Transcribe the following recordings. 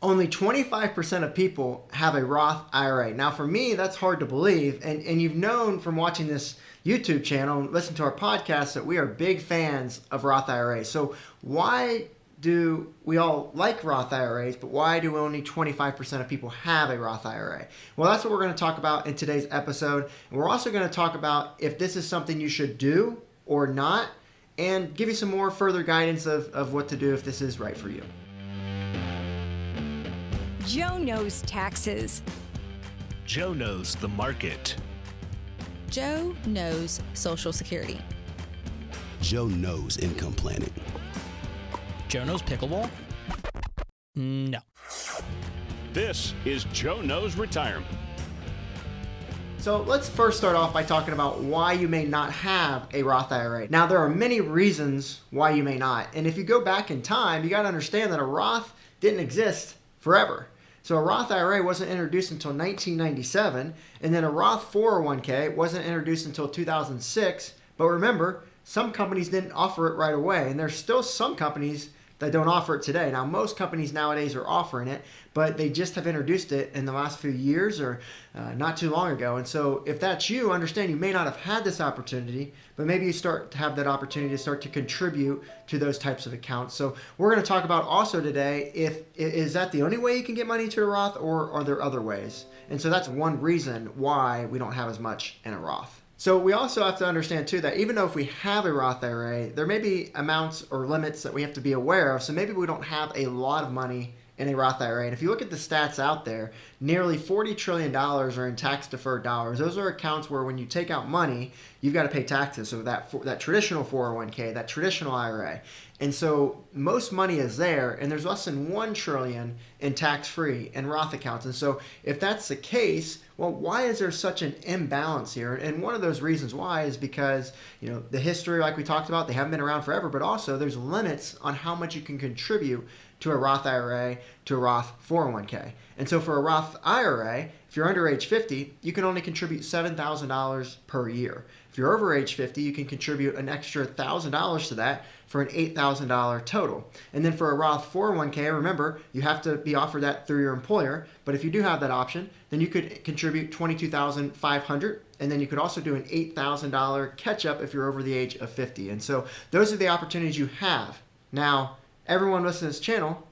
Only 25% of people have a Roth IRA. Now, for me, that's hard to believe. And you've known from watching this YouTube channel and listen to our podcast that we are big fans of Roth IRAs. So why do we all like Roth IRAs, but why do only 25% of people have a Roth IRA? Well, that's what we're going to talk about in today's episode. And we're also going to talk about if this is something you should do or not, and give you some more further guidance of what to do if this is right for you. Joe knows taxes. Joe knows the market. Joe knows Social Security. Joe knows income planning. Joe knows pickleball? No. This is Joe Knows Retirement. So let's first start off by talking about why you may not have a Roth IRA. Now, there are many reasons why you may not. And if you go back in time, you got to understand that a Roth didn't exist forever. So a Roth IRA wasn't introduced until 1997, and then a Roth 401k wasn't introduced until 2006. But remember, some companies didn't offer it right away, and there's still some companies that don't offer it today. Now, most companies nowadays are offering it, but they just have introduced it in the last few years or not too long ago. And so if that's you, understand you may not have had this opportunity, but maybe you start to have that opportunity to start to contribute to those types of accounts. So we're going to talk about also today, is that the only way you can get money to a Roth, or are there other ways? And so that's one reason why we don't have as much in a Roth. So we also have to understand too that even though if we have a Roth IRA, there may be amounts or limits that we have to be aware of. So maybe we don't have a lot of money in a Roth IRA. And if you look at the stats out there, nearly $40 trillion are in tax-deferred dollars. Those are accounts where when you take out money, you've got to pay taxes. So that traditional 401k, that traditional IRA. And so most money is there, and there's less than $1 trillion in tax-free and Roth accounts. And so if that's the case, well, why is there such an imbalance here? And one of those reasons why is because, the history, like we talked about, they haven't been around forever, but also there's limits on how much you can contribute to a Roth IRA, to a Roth 401k. And so for a Roth IRA, if you're under age 50, you can only contribute $7,000 per year. If you're over age 50, you can contribute an extra $1,000 to that for an $8,000 total. And then for a Roth 401k, remember, you have to be offered that through your employer. But if you do have that option, then you could contribute $22,500, and then you could also do an $8,000 catch-up if you're over the age of 50. And so those are the opportunities you have. Now, everyone listening to this channel,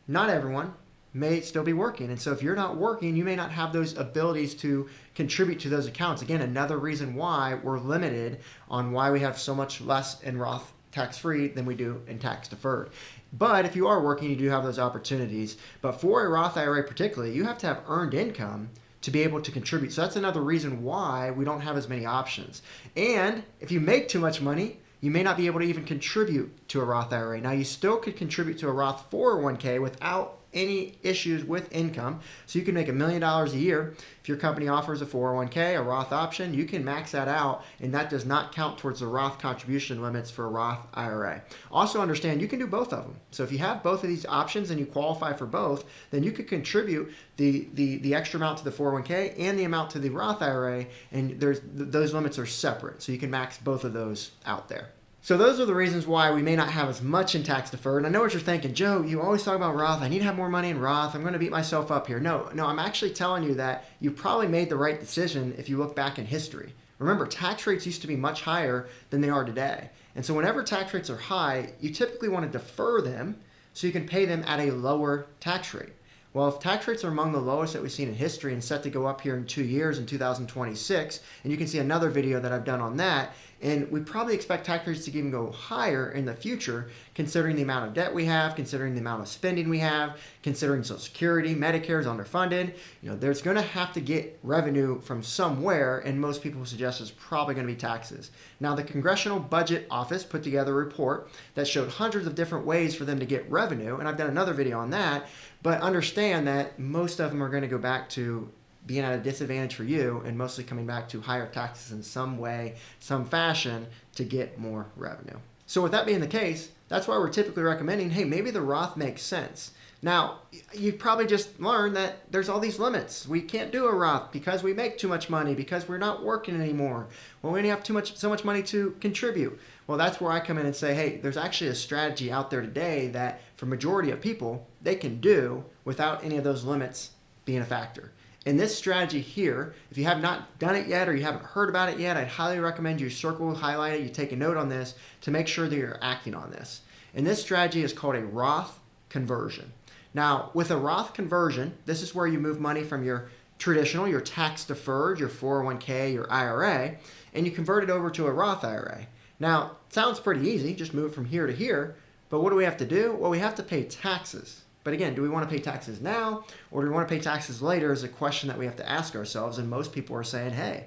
not everyone may still be working. And so if you're not working, you may not have those abilities to contribute to those accounts. Again, another reason why we're limited on why we have so much less in Roth tax-free than we do in tax-deferred. But if you are working, you do have those opportunities. But for a Roth IRA particularly, you have to have earned income to be able to contribute. So that's another reason why we don't have as many options. And if you make too much money, you may not be able to even contribute to a Roth IRA. Now, you still could contribute to a Roth 401k without any issues with income. So you can make $1 million a year. If your company offers a 401k, a Roth option, you can max that out, and that does not count towards the Roth contribution limits for a Roth IRA. Also understand you can do both of them. So if you have both of these options and you qualify for both, then you could contribute the extra amount to the 401k and the amount to the Roth IRA, and those limits are separate. So you can max both of those out there. So those are the reasons why we may not have as much in tax deferred. And I know what you're thinking, Joe, you always talk about Roth. I need to have more money in Roth. I'm going to beat myself up here. No, I'm actually telling you that you probably made the right decision if you look back in history. Remember, tax rates used to be much higher than they are today. And so whenever tax rates are high, you typically want to defer them so you can pay them at a lower tax rate. Well, if tax rates are among the lowest that we've seen in history and set to go up here in 2 years in 2026, and you can see another video that I've done on that, and we probably expect tax rates to even go higher in the future, considering the amount of debt we have, considering the amount of spending we have, considering Social Security, Medicare is underfunded. There's going to have to get revenue from somewhere, and most people suggest it's probably going to be taxes. Now, the Congressional Budget Office put together a report that showed hundreds of different ways for them to get revenue, and I've done another video on that, but understand that most of them are going to go back to being at a disadvantage for you and mostly coming back to higher taxes in some way, some fashion to get more revenue. So with that being the case, that's why we're typically recommending, hey, maybe the Roth makes sense. Now, you've probably just learned that there's all these limits. We can't do a Roth because we make too much money, because we're not working anymore. Well, we only have so much money to contribute. Well, that's where I come in and say, hey, there's actually a strategy out there today that for majority of people, they can do without any of those limits being a factor. In this strategy here, if you have not done it yet or you haven't heard about it yet, I'd highly recommend you circle, highlight it, you take a note on this to make sure that you're acting on this. And this strategy is called a Roth conversion. Now, with a Roth conversion, this is where you move money from your traditional, your tax-deferred, your 401k, your IRA, and you convert it over to a Roth IRA. Now, it sounds pretty easy, just move from here to here, but what do we have to do? Well, we have to pay taxes. But again, do we want to pay taxes now or do we want to pay taxes later is a question that we have to ask ourselves. And most people are saying, hey,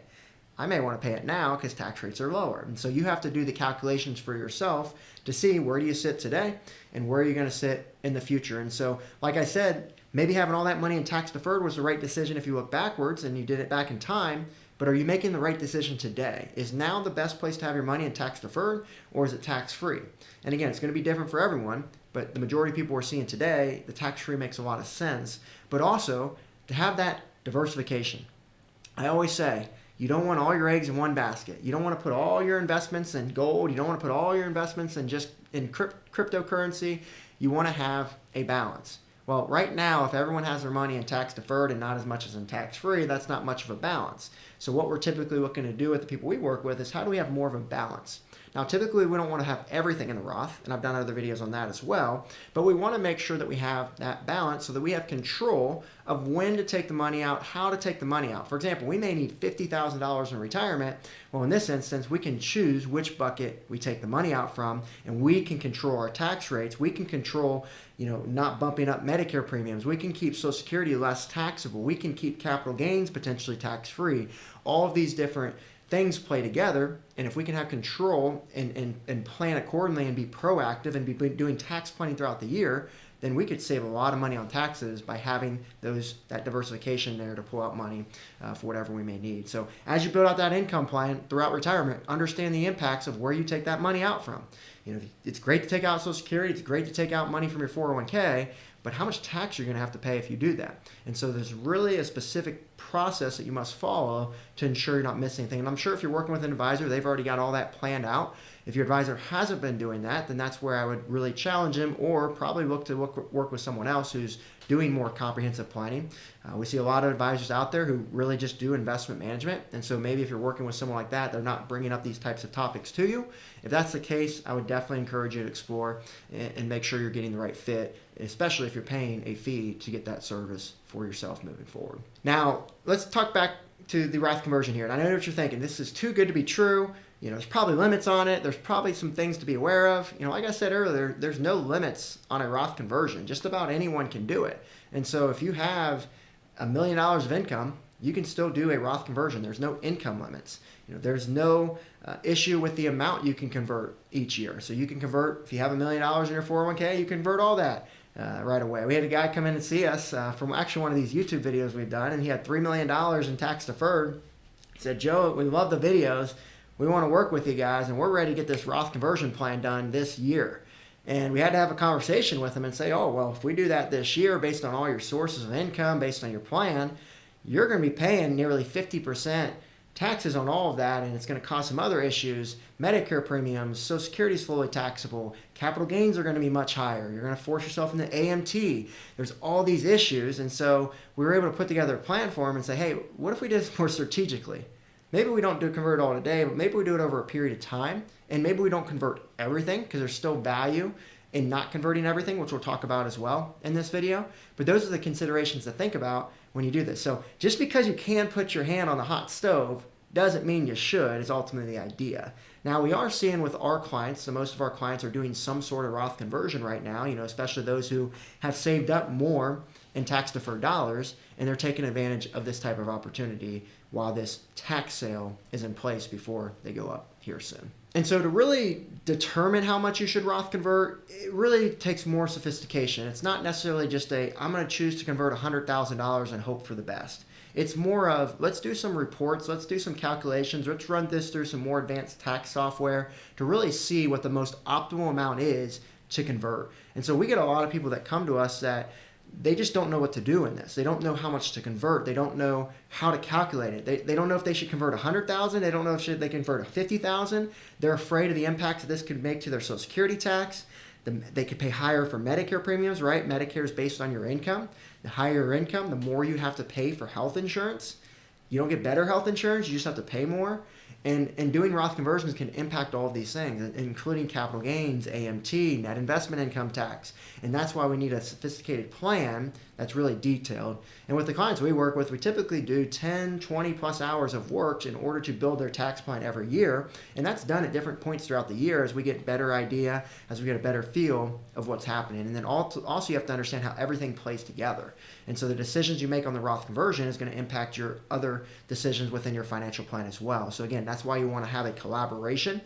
I may want to pay it now because tax rates are lower. And so you have to do the calculations for yourself to see where do you sit today and where are you going to sit in the future. And so, like I said, maybe having all that money in tax deferred was the right decision if you look backwards and you did it back in time. But are you making the right decision today? Is now the best place to have your money in tax deferred or is it tax free? And again, it's going to be different for everyone. But the majority of people we're seeing today, the tax-free makes a lot of sense. But also, to have that diversification. I always say, you don't want all your eggs in one basket. You don't want to put all your investments in gold. You don't want to put all your investments in just in cryptocurrency. You want to have a balance. Well, right now, if everyone has their money in tax-deferred and not as much as in tax-free, that's not much of a balance. So what we're typically looking to do with the people we work with is how do we have more of a balance? Now, typically, we don't want to have everything in the Roth, and I've done other videos on that as well, but we want to make sure that we have that balance so that we have control of when to take the money out, how to take the money out. For example, we may need $50,000 in retirement. Well, in this instance, we can choose which bucket we take the money out from, and we can control our tax rates. We can control, not bumping up Medicare premiums. We can keep Social Security less taxable. We can keep capital gains potentially tax-free. All of these different things play together, and if we can have control and plan accordingly and be proactive and be doing tax planning throughout the year, then we could save a lot of money on taxes by having that diversification there to pull out money for whatever we may need. So as you build out that income plan throughout retirement, understand the impacts of where you take that money out from. It's great to take out Social Security, it's great to take out money from your 401k, but how much tax you're going to have to pay if you do that. And so there's really a specific process that you must follow to ensure you're not missing anything. And I'm sure if you're working with an advisor, they've already got all that planned out. If your advisor hasn't been doing that, then that's where I would really challenge him or probably look to work with someone else who's doing more comprehensive planning. We see a lot of advisors out there who really just do investment management. And so maybe if you're working with someone like that, they're not bringing up these types of topics to you. If that's the case, I would definitely encourage you to explore and make sure you're getting the right fit, especially if you're paying a fee to get that service for yourself moving forward. Now, let's talk back to the Roth conversion here. And I know what you're thinking. This is too good to be true. There's probably limits on it. There's probably some things to be aware of. Like I said earlier, there's no limits on a Roth conversion. Just about anyone can do it. And so if you have $1 million of income, you can still do a Roth conversion. There's no income limits. There's no issue with the amount you can convert each year. So you can convert, if you have $1 million in your 401k, you convert all that right away. We had a guy come in and see us from actually one of these YouTube videos we've done, and he had $3 million in tax deferred. He said, Joe, we love the videos. We want to work with you guys, and we're ready to get this Roth conversion plan done this year. And we had to have a conversation with him and say, oh, well, if we do that this year based on all your sources of income, based on your plan, you're going to be paying nearly 50% taxes on all of that, and it's going to cause some other issues. Medicare premiums, Social Security is fully taxable, capital gains are going to be much higher. You're going to force yourself into AMT. There's all these issues, and so we were able to put together a plan for him and say, hey, what if we did this more strategically? Maybe we don't convert all today, but maybe we do it over a period of time, and maybe we don't convert everything because there's still value in not converting everything, which we'll talk about as well in this video. But those are the considerations to think about when you do this. So just because you can put your hand on the hot stove doesn't mean you should, is ultimately the idea. Now, we are seeing with our clients, so most of our clients are doing some sort of Roth conversion right now, especially those who have saved up more in tax-deferred dollars, and they're taking advantage of this type of opportunity while this tax sale is in place before they go up here soon. And so to really determine how much you should Roth convert, it really takes more sophistication. It's not necessarily just I'm going to choose to convert $100,000 and hope for the best. It's more of, let's do some reports, let's do some calculations, let's run this through some more advanced tax software to really see what the most optimal amount is to convert. And so we get a lot of people that come to us that they just don't know what to do in this. They don't know how much to convert. They don't know how to calculate it. They don't know if they should convert 100,000. They don't know if they convert 50,000. They're afraid of the impact that this could make to their Social Security tax. They could pay higher for Medicare premiums, right? Medicare is based on your income. The higher your income, the more you have to pay for health insurance. You don't get better health insurance. You just have to pay more. And doing Roth conversions can impact all of these things, including capital gains, AMT, net investment income tax. And that's why we need a sophisticated plan that's really detailed. And with the clients we work with, we typically do 10, 20 plus hours of work in order to build their tax plan every year. And that's done at different points throughout the year as we get a better idea, as we get a better feel of what's happening. And then also you have to understand how everything plays together. And so the decisions you make on the Roth conversion is going to impact your other decisions within your financial plan as well. So again, that's why you want to have a collaboration.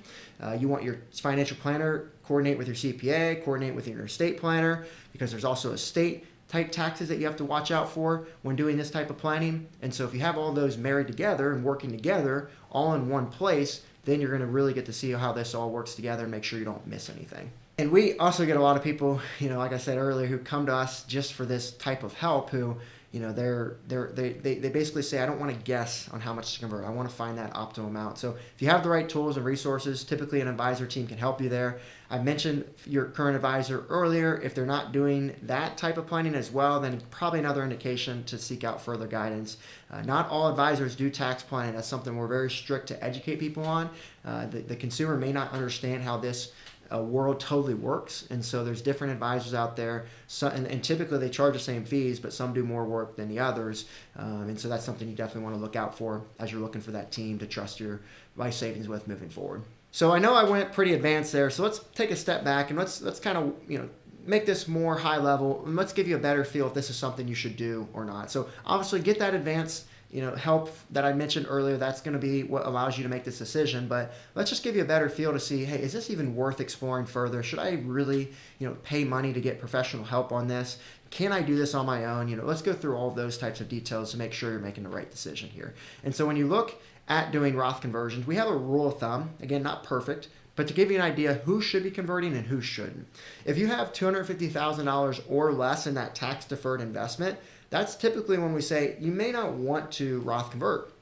You want your financial planner coordinate with your CPA, coordinate with your estate planner, because there's also estate type taxes that you have to watch out for when doing this type of planning. And so if you have all those married together and working together all in one place, then you're going to really get to see how this all works together and make sure you don't miss anything. And we also get a lot of people, like I said earlier, who come to us just for this type of help, who, they basically say, I don't want to guess on how much to convert. I want to find that optimal amount. So if you have the right tools and resources, typically an advisor team can help you there. I mentioned your current advisor earlier. If they're not doing that type of planning as well, then probably another indication to seek out further guidance. Not all advisors do tax planning. That's something we're very strict to educate people on. The consumer may not understand how this world totally works, and so there's different advisors out there, and typically they charge the same fees, but some do more work than the others, and so that's something you definitely want to look out for as you're looking for that team to trust your life savings with moving forward. So I know I went pretty advanced there, so let's take a step back and let's kind of make this more high level, and let's give you a better feel if this is something you should do or not. So obviously get that advanced help that I mentioned earlier. That's going to be what allows you to make this decision. But let's just give you a better feel to see, hey, is this even worth exploring further? Should I really, pay money to get professional help on this? Can I do this on my own? Let's go through all of those types of details to make sure you're making the right decision here. And so when you look at doing Roth conversions, we have a rule of thumb. Again, not perfect, but to give you an idea who should be converting and who shouldn't. If you have $250,000 or less in that tax-deferred investment, that's typically when we say you may not want to Roth convert.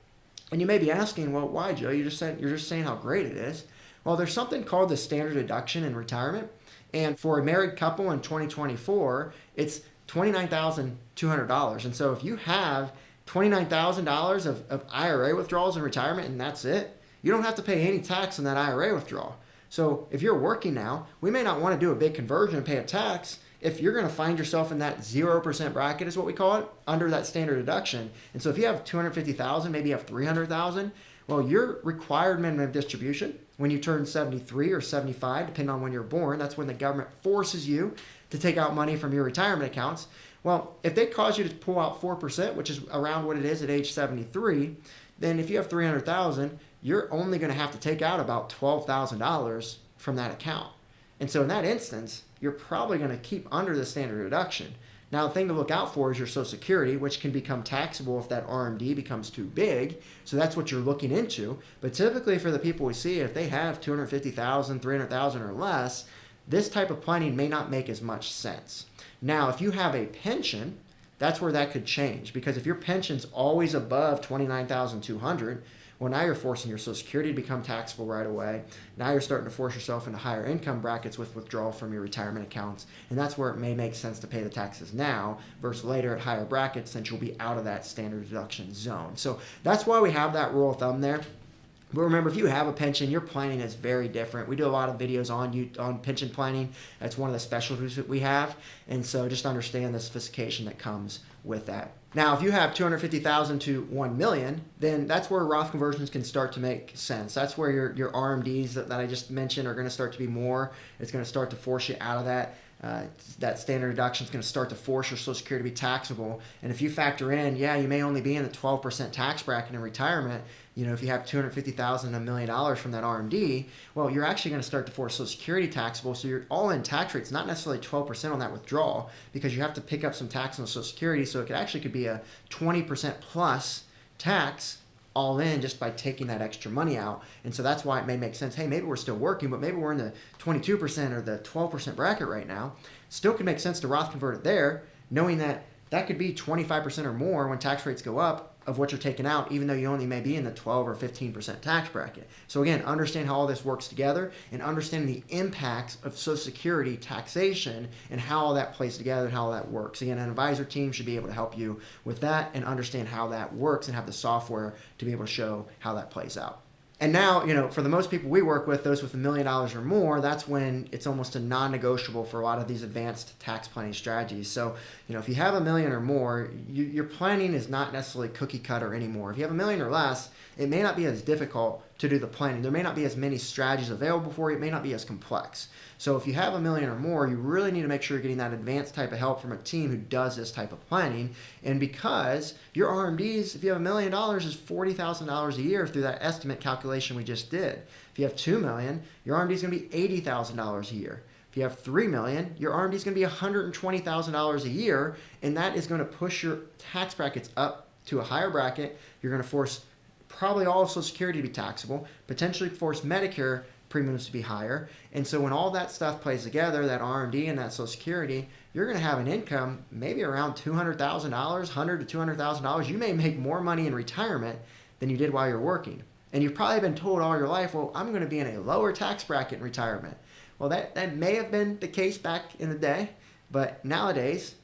And you may be asking, well, why, Joe? You're just saying how great it is. Well, there's something called the standard deduction in retirement. And for a married couple in 2024, it's $29,200. And so if you have $29,000 of IRA withdrawals in retirement and that's it, you don't have to pay any tax on that IRA withdrawal. So if you're working now, we may not want to do a big conversion and pay a tax if you're going to find yourself in that 0% bracket, is what we call it, under that standard deduction. And so if you have $250,000, maybe you have $300,000, well, your required minimum distribution when you turn 73 or 75, depending on when you're born, that's when the government forces you to take out money from your retirement accounts. Well, if they cause you to pull out 4%, which is around what it is at age 73, then if you have $300,000, you're only going to have to take out about $12,000 from that account. And so in that instance, you're probably going to keep under the standard deduction. Now, the thing to look out for is your Social Security, which can become taxable if that RMD becomes too big. So that's what you're looking into. But typically for the people we see, if they have $250,000, $300,000 or less, this type of planning may not make as much sense. Now, if you have a pension, that's where that could change. Because if your pension's always above $29,200, well, now you're forcing your Social Security to become taxable right away. Now you're starting to force yourself into higher income brackets with withdrawal from your retirement accounts. And that's where it may make sense to pay the taxes now versus later at higher brackets, since you'll be out of that standard deduction zone. So that's why we have that rule of thumb there. But remember, if you have a pension, your planning is very different. We do a lot of videos on pension planning. That's one of the specialties that we have. And so just understand the sophistication that comes with that. Now, if you have $250,000 to $1 million, then that's where Roth conversions can start to make sense. That's where your RMDs that I just mentioned are going to start to be more. It's going to start to force you out of that. That standard deduction is going to start to force your Social Security to be taxable. And if you factor in, you may only be in the 12% tax bracket in retirement. If you have $250,000, $1 million from that RMD, well, you're actually going to start to force Social Security taxable. So your all-in tax rate's not necessarily 12% on that withdrawal, because you have to pick up some tax on Social Security. So it could be a 20% plus tax all in just by taking that extra money out. And so that's why it may make sense. Hey, maybe we're still working, but maybe we're in the 22% or the 12% bracket right now. Still can make sense to Roth convert it there. knowing that that could be 25% or more when tax rates go up of what you're taking out, even though you only may be in the 12 or 15% tax bracket. So again, understand how all this works together and understand the impacts of Social Security taxation and how all that plays together and how all that works. Again, an advisor team should be able to help you with that and understand how that works and have the software to be able to show how that plays out. And now, for the most people we work with, those with $1 million or more, that's when it's almost a non-negotiable for a lot of these advanced tax planning strategies. So, if you have $1 million or more, your planning is not necessarily cookie cutter anymore. If you have $1 million or less, it may not be as difficult to do the planning. There may not be as many strategies available for you. It may not be as complex. So if you have $1 million or more, you really need to make sure you're getting that advanced type of help from a team who does this type of planning. And because your RMDs, if you have $1 million, is $40,000 a year through that estimate calculation we just did. If you have $2 million, your RMD is going to be $80,000 a year. If you have $3 million, your RMD is going to be $120,000 a year, and that is going to push your tax brackets up to a higher bracket. You're going to force probably all of Social Security to be taxable, potentially force Medicare premiums to be higher. And so when all that stuff plays together, that RMD and that Social Security, you're going to have an income maybe around $200,000, $100,000 to $200,000. You may make more money in retirement than you did while you're working. And you've probably been told all your life, well, I'm going to be in a lower tax bracket in retirement. Well, that may have been the case back in the day, but nowadays,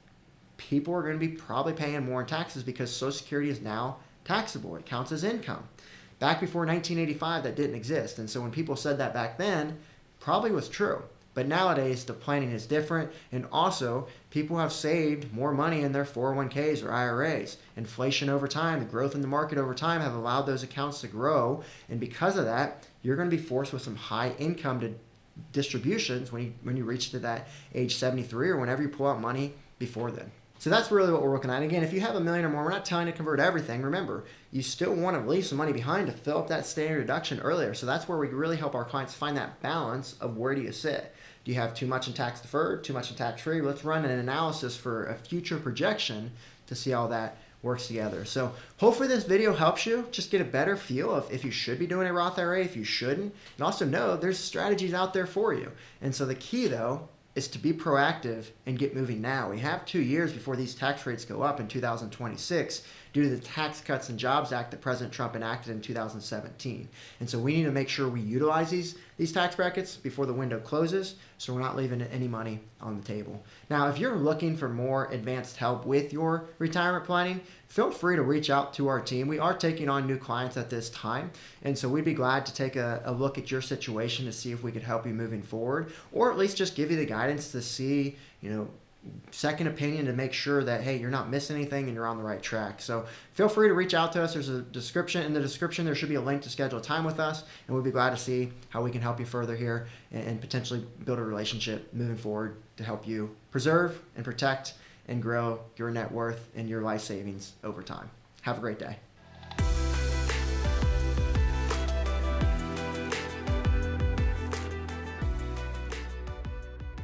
people are going to be probably paying more in taxes because Social Security is now taxable. It counts as income. Back before 1985, that didn't exist. And so when people said that back then, probably was true. But nowadays, the planning is different. And also, people have saved more money in their 401ks or IRAs. Inflation over time, the growth in the market over time have allowed those accounts to grow. And because of that, you're going to be forced with some high income distributions when you reach to that age 73 or whenever you pull out money before then. So that's really what we're looking at. Again, if you have $1 million or more, we're not telling you to convert everything. Remember, you still want to leave some money behind to fill up that standard deduction earlier. So that's where we really help our clients find that balance of where do you sit. Do you have too much in tax deferred, too much in tax free? Let's run an analysis for a future projection to see how that works together. So hopefully this video helps you just get a better feel of if you should be doing a Roth IRA, if you shouldn't, and also know there's strategies out there for you. And so the key though is to be proactive and get moving now. We have 2 years before these tax rates go up in 2026 due to the Tax Cuts and Jobs Act that President Trump enacted in 2017. And so we need to make sure we utilize these tax brackets before the window closes so we're not leaving any money on the table. Now, if you're looking for more advanced help with your retirement planning, feel free to reach out to our team. We are taking on new clients at this time, and so we'd be glad to take a look at your situation to see if we could help you moving forward, or at least just give you the guidance to see, second opinion to make sure that, hey, you're not missing anything and you're on the right track. So feel free to reach out to us. There's a description. In the description, there should be a link to schedule a time with us, and we'd be glad to see how we can help you further here and potentially build a relationship moving forward to help you preserve and protect and grow your net worth and your life savings over time. Have a great day.